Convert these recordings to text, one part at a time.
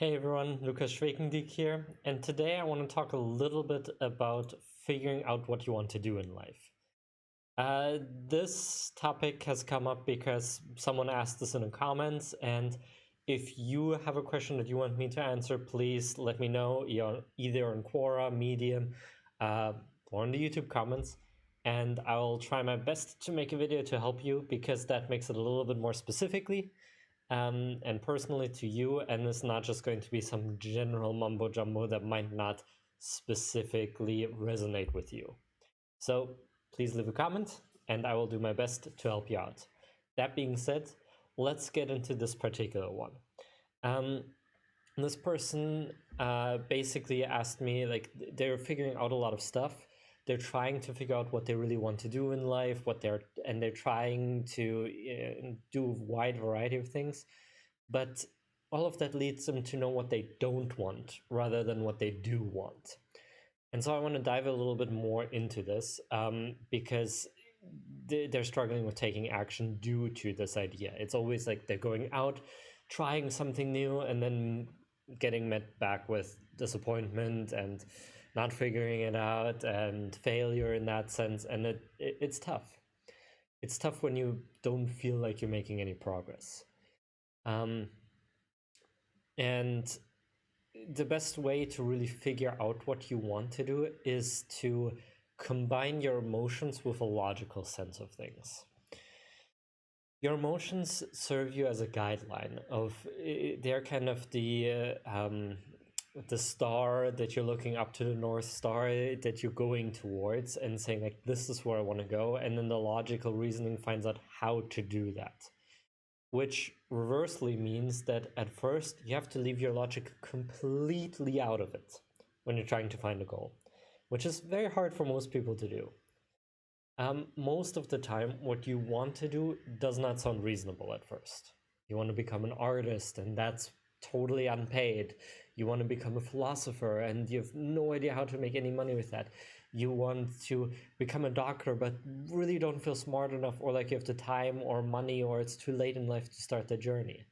Hey everyone, Lukas Schwekendiek here, and today I want to talk a little bit about figuring out what you want to do in life. This topic has come up because someone asked this in the comments, and if you have a question that you want me to answer, please let me know either on Quora, Medium, or in the YouTube comments, and I'll try my best to make a video to help you because that makes it a little bit more specifically and personally to you, and it's not just going to be some general mumbo jumbo that might not specifically resonate with you. So please leave a comment and I will do my best to help you out. That being said, let's get into this particular one. This person basically asked me, like, they're figuring out a lot of stuff. They're trying to figure out what they really want to do in life, and they're trying to do a wide variety of things. But all of that leads them to know what they don't want rather than what they do want. And so I want to dive a little bit more into this because they're struggling with taking action due to this idea. It's always like they're going out, trying something new, and then getting met back with disappointment and not figuring it out and failure in that sense. And it's tough. It's tough when you don't feel like you're making any progress. And the best way to really figure out what you want to do is to combine your emotions with a logical sense of things. Your emotions serve you as a guideline of they're kind of the star that you're looking up to, the North Star that you're going towards and saying, like, this is where I want to go, and then the logical reasoning finds out how to do that. Which reversely means that at first you have to leave your logic completely out of it when you're trying to find a goal, which is very hard for most people to do. Most of the time, what you want to do does not sound reasonable at first. You want to become an artist, and that's totally unpaid. You want to become a philosopher, and you have no idea how to make any money with that. You want to become a doctor, but really don't feel smart enough, or like you have the time or money, or it's too late in life to start the journey.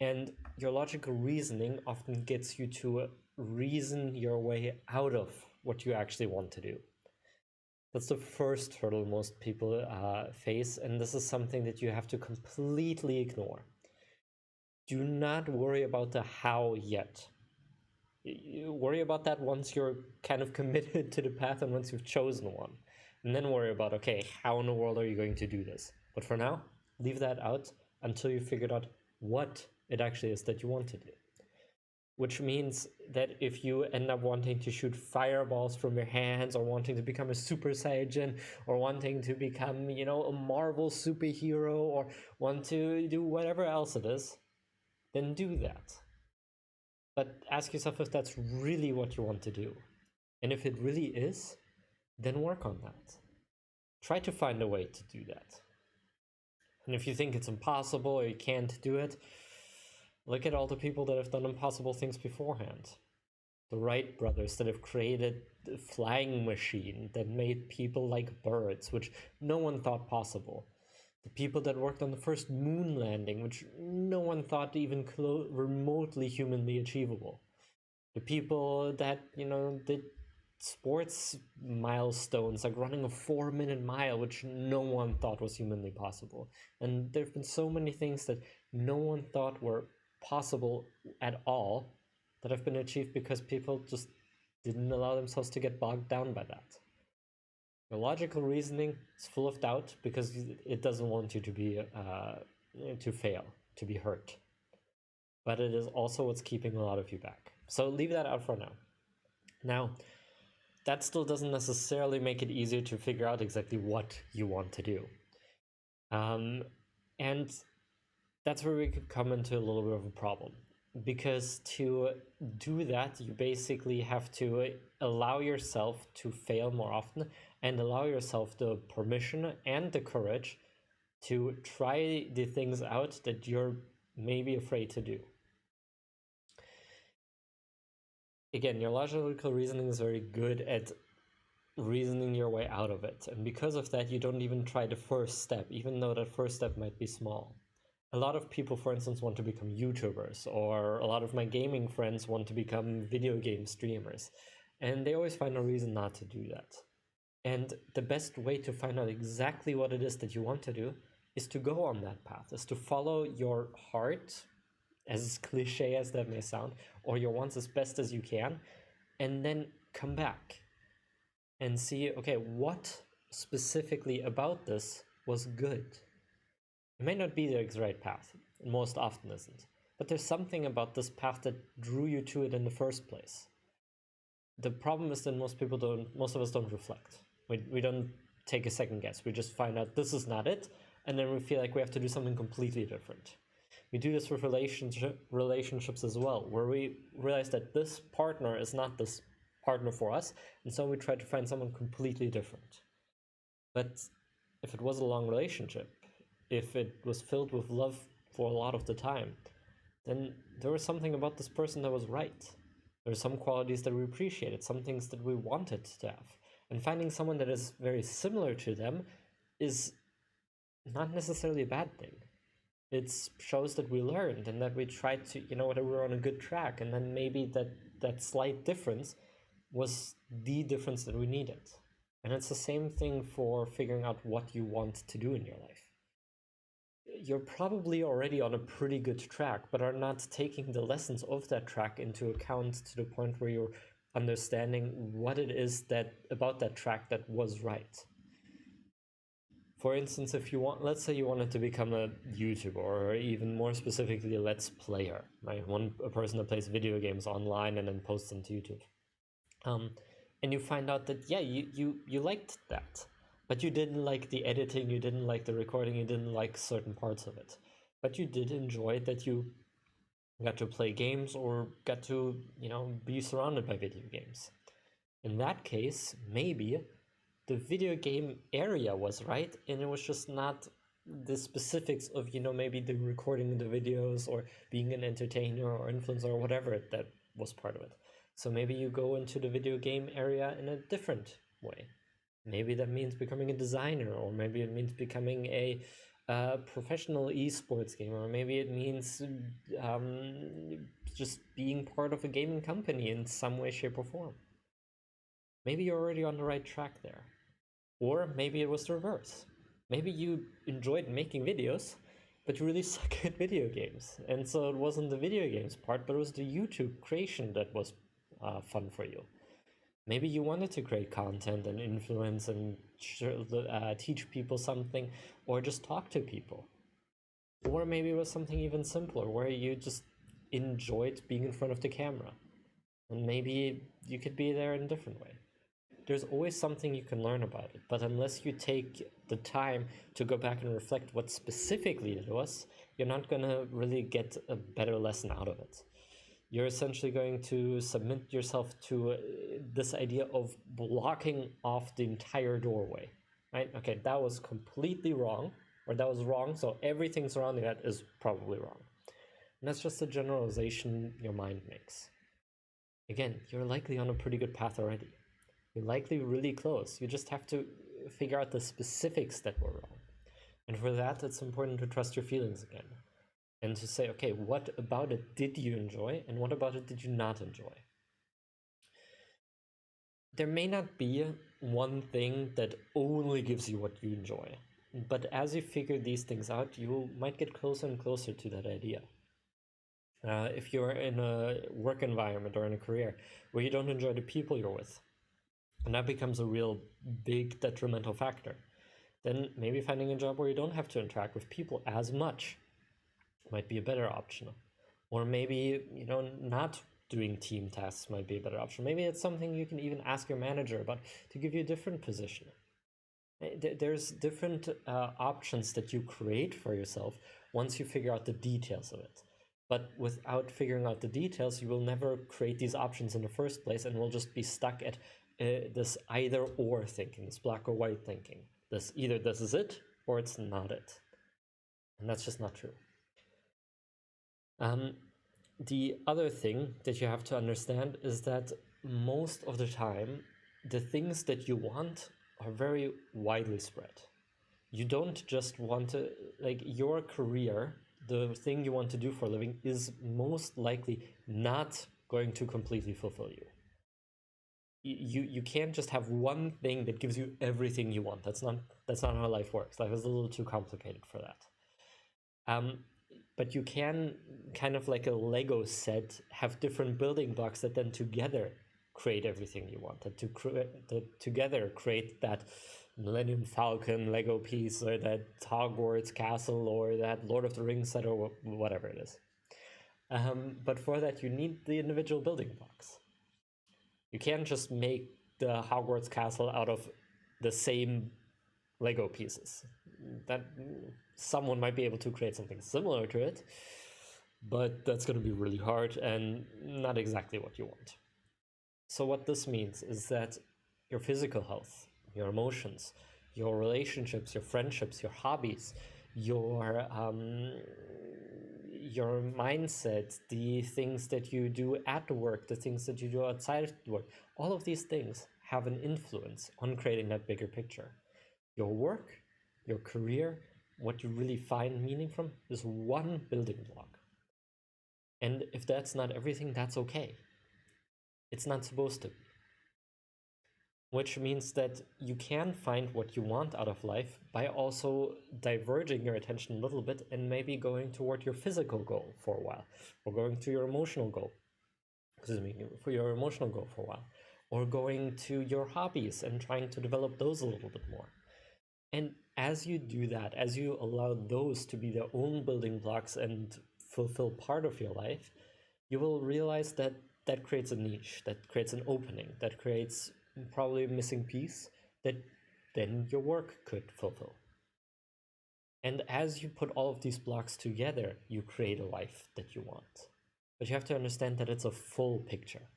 And your logical reasoning often gets you to reason your way out of what you actually want to do. That's the first hurdle most people face, and this is something that you have to completely ignore. Do not worry about the how yet. You worry about that once you're kind of committed to the path and once you've chosen one. And then worry about, okay, how in the world are you going to do this? But for now, leave that out until you figured out what it actually is that you want to do. Which means that if you end up wanting to shoot fireballs from your hands, or wanting to become a Super Saiyan, or wanting to become, a Marvel superhero, or want to do whatever else it is, then do that. But ask yourself if that's really what you want to do. And if it really is, then work on that. Try to find a way to do that. And if you think it's impossible or you can't do it, look at all the people that have done impossible things beforehand. The Wright brothers that have created the flying machine that made people like birds, which no one thought possible. The people that worked on the first moon landing, which no one thought even remotely humanly achievable. The people that, did sports milestones, like running a 4-minute mile, which no one thought was humanly possible. And there have been so many things that no one thought were possible at all that have been achieved because people just didn't allow themselves to get bogged down by that. Your logical reasoning is full of doubt because it doesn't want you to be to fail, to be hurt. But it is also what's keeping a lot of you back. So leave that out for now. Now, that still doesn't necessarily make it easier to figure out exactly what you want to do. And that's where we could come into a little bit of a problem. Because to do that, you basically have to allow yourself to fail more often and allow yourself the permission and the courage to try the things out that you're maybe afraid to do. Again, your logical reasoning is very good at reasoning your way out of it. And because of that, you don't even try the first step, even though that first step might be small. a lot of people, for instance, want to become YouTubers, or a lot of my gaming friends want to become video game streamers, and they always find a reason not to do that. And the best way to find out exactly what it is that you want to do is to go on that path, is to follow your heart, as cliche as that may sound, or your wants as best as you can, and then come back and see, okay, what specifically about this was good? It may not be the right path, and most often isn't, but there's something about this path that drew you to it in the first place. The problem is that most of us don't reflect. We don't take a second guess. We just find out this is not it, and then we feel like we have to do something completely different. We do this with relationships as well, where we realize that this partner is not this partner for us, and so we try to find someone completely different. But if it was a long relationship, if it was filled with love for a lot of the time, then there was something about this person that was right. There are some qualities that we appreciated, some things that we wanted to have. And finding someone that is very similar to them is not necessarily a bad thing. It shows that we learned and that we tried to, that we were on a good track, and then maybe that slight difference was the difference that we needed. And it's the same thing for figuring out what you want to do in your life. You're probably already on a pretty good track, but are not taking the lessons of that track into account to the point where you're understanding what it is that about that track that was right. For instance, if you want, let's say you wanted to become a YouTuber, or even more specifically, a Let's Player, right? A person that plays video games online and then posts them to YouTube. And you find out that, yeah, you liked that, but you didn't like the editing, you didn't like the recording, you didn't like certain parts of it. But you did enjoy that you got to play games or got to, be surrounded by video games. In that case, maybe the video game area was right, and it was just not the specifics of, maybe the recording the videos or being an entertainer or influencer or whatever that was part of it. So maybe you go into the video game area in a different way. Maybe that means becoming a designer, or maybe it means becoming a professional esports gamer, or maybe it means just being part of a gaming company in some way, shape, or form. Maybe you're already on the right track there. Or maybe it was the reverse. Maybe you enjoyed making videos, but you really suck at video games. And so it wasn't the video games part, but it was the YouTube creation that was fun for you. Maybe you wanted to create content and influence and teach people something, or just talk to people. Or maybe it was something even simpler, where you just enjoyed being in front of the camera. And maybe you could be there in a different way. There's always something you can learn about it, but unless you take the time to go back and reflect what specifically it was, you're not going to really get a better lesson out of it. You're essentially going to submit yourself to this idea of blocking off the entire doorway, right? Okay, that was completely wrong, or that was wrong, so everything surrounding that is probably wrong. And that's just a generalization your mind makes. Again, you're likely on a pretty good path already. You're likely really close. You just have to figure out the specifics that were wrong. And for that, it's important to trust your feelings again. And to say, okay, what about it did you enjoy, and what about it did you not enjoy? There may not be one thing that only gives you what you enjoy. But as you figure these things out, you might get closer and closer to that idea. If you're in a work environment or in a career where you don't enjoy the people you're with, and that becomes a real big detrimental factor, then maybe finding a job where you don't have to interact with people as much might be a better option. Or maybe, not doing team tasks might be a better option. Maybe it's something you can even ask your manager about to give you a different position. There's different options that you create for yourself once you figure out the details of it. But without figuring out the details, you will never create these options in the first place, and will just be stuck at this either or thinking, this black or white thinking. Either this is it or it's not it. And that's just not true. The other thing that you have to understand is that most of the time, the things that you want are very widely spread. You don't just want to, your career, the thing you want to do for a living is most likely not going to completely fulfill you. You can't just have one thing that gives you everything you want. That's not how life works. Life is a little too complicated for that. But you can, kind of like a Lego set, have different building blocks that then together create everything you want, that together create that Millennium Falcon Lego piece, or that Hogwarts castle, or that Lord of the Rings set, or whatever it is. But for that, you need the individual building blocks. You can't just make the Hogwarts castle out of the same Lego pieces. That someone might be able to create something similar to it, but that's going to be really hard and not exactly what you want. So what this means is that your physical health, your emotions, your relationships, your friendships, your hobbies, your mindset, the things that you do at work, the things that you do outside of work, all of these things have an influence on creating that bigger picture. Your work, your career, what you really find meaning from is one building block. And if that's not everything, that's okay. It's not supposed to. Which means that you can find what you want out of life by also diverging your attention a little bit and maybe going toward your physical goal for a while, or going to your emotional goal. For your emotional goal for a while, or going to your hobbies and trying to develop those a little bit more. And as you do that, as you allow those to be their own building blocks and fulfill part of your life, you will realize that that creates a niche, that creates an opening, that creates probably a missing piece that then your work could fulfill. And as you put all of these blocks together, you create a life that you want. But you have to understand that it's a full picture.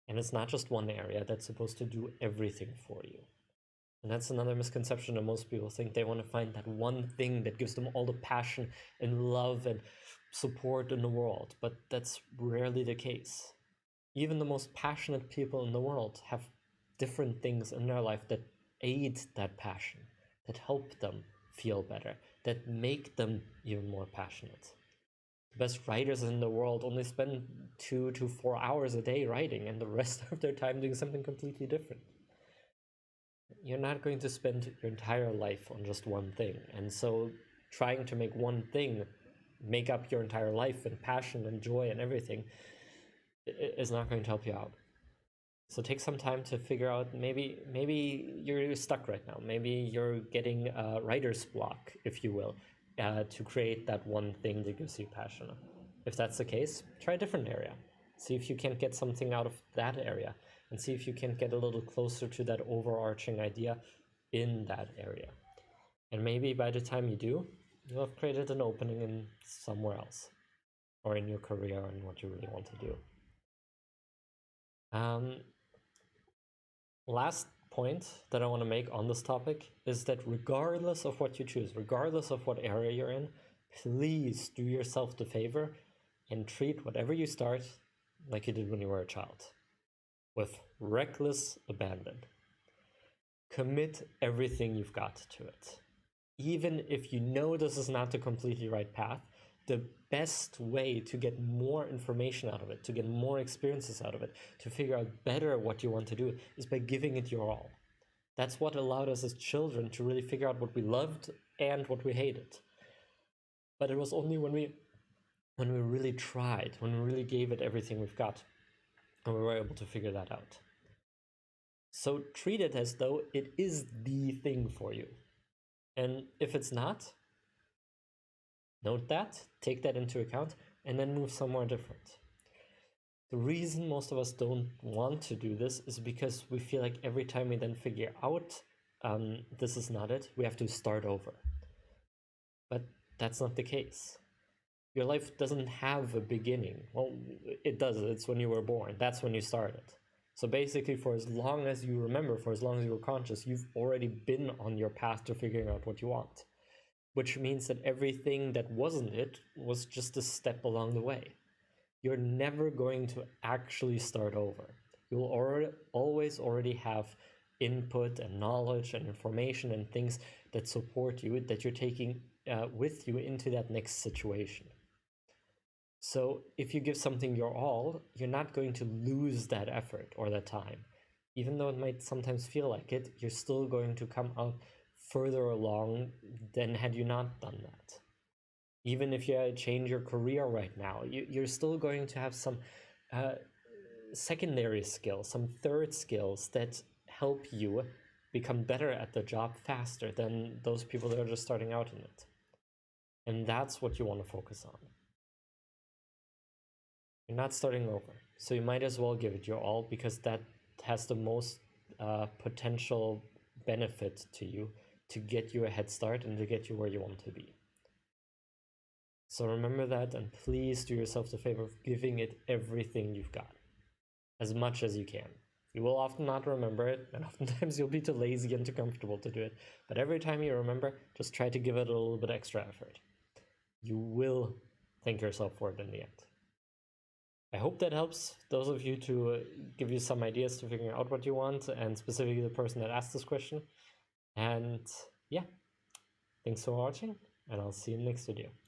And it's not just one area that's supposed to do everything for you. And that's another misconception that most people think they want to find that one thing that gives them all the passion and love and support in the world. But that's rarely the case. Even the most passionate people in the world have different things in their life that aid that passion, that help them feel better, that make them even more passionate. The best writers in the world only spend 2 to 4 hours a day writing, and the rest of their time doing something completely different. You're not going to spend your entire life on just one thing, and so trying to make one thing make up your entire life and passion and joy and everything is not going to help you out. So take some time to figure out, maybe you're stuck right now. Maybe you're getting a writer's block, if you will, to create that one thing that gives you passion. If that's the case, try a different area. See if you can't get something out of that area, and see if you can get a little closer to that overarching idea in that area. And maybe by the time you do, you'll have created an opening in somewhere else, or in your career and what you really want to do. Last point that I want to make on this topic is that regardless of what you choose, regardless of what area you're in, please do yourself the favor and treat whatever you start like you did when you were a child, with reckless abandon. Commit everything you've got to it. Even if you know this is not the completely right path, the best way to get more information out of it, to get more experiences out of it, to figure out better what you want to do, is by giving it your all. That's what allowed us as children to really figure out what we loved and what we hated. But it was only when we really tried, when we really gave it everything we've got, and we were able to figure that out. So treat it as though it is the thing for you. And if it's not, note that, take that into account, and then move somewhere different. The reason most of us don't want to do this is because we feel like every time we then figure out this is not it, we have to start over. But that's not the case. Your life doesn't have a beginning. Well, it does. It's when you were born. That's when you started. So basically, for as long as you remember, for as long as you were conscious, you've already been on your path to figuring out what you want. Which means that everything that wasn't it was just a step along the way. You're never going to actually start over. You'll always already have input and knowledge and information and things that support you, that you're taking with you into that next situation. So if you give something your all, you're not going to lose that effort or that time. Even though it might sometimes feel like it, you're still going to come out further along than had you not done that. Even if you change your career right now, you're still going to have some secondary skills, some third skills that help you become better at the job faster than those people that are just starting out in it. And that's what you want to focus on. You're not starting over, so you might as well give it your all, because that has the most potential benefit to you to get you a head start and to get you where you want to be. So remember that, and please do yourself the favor of giving it everything you've got, as much as you can. You will often not remember it, and oftentimes you'll be too lazy and too comfortable to do it. But every time you remember, just try to give it a little bit extra effort. You will thank yourself for it in the end. I hope that helps those of you to give you some ideas to figuring out what you want, and specifically the person that asked this question. And yeah, thanks for watching, and I'll see you in the next video.